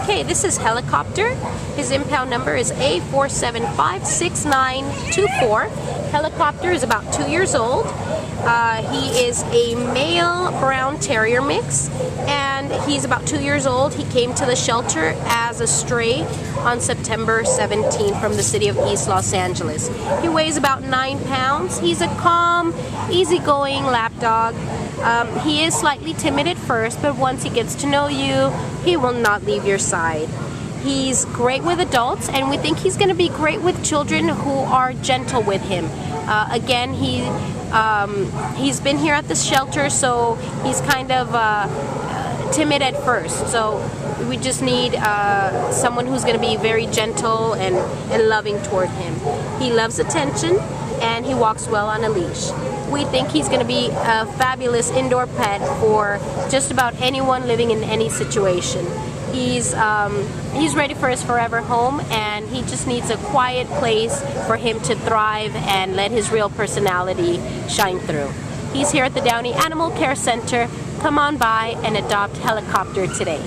Okay, this is Helicopter. His impound number is A4756924. Helicopter is about 2 years old. He is a male brown terrier mix, and he's about 2 years old. He came to the shelter as a stray on September 17th from the city of East Los Angeles. He weighs about 9 pounds. He's a calm, easygoing lap dog. He is slightly timid at first, but once he gets to know you, he will not leave your side. He's great with adults, and we think he's going to be great with children who are gentle with him. Again, he's been here at the shelter, so he's kind of timid at first. So we just need someone who's going to be very gentle and loving toward him. He loves attention, and he walks well on a leash. We think he's going to be a fabulous indoor pet for just about anyone living in any situation. He's ready for his forever home, and he just needs a quiet place for him to thrive and let his real personality shine through. He's here at the Downey Animal Care Center. Come on by and adopt Helicopter today.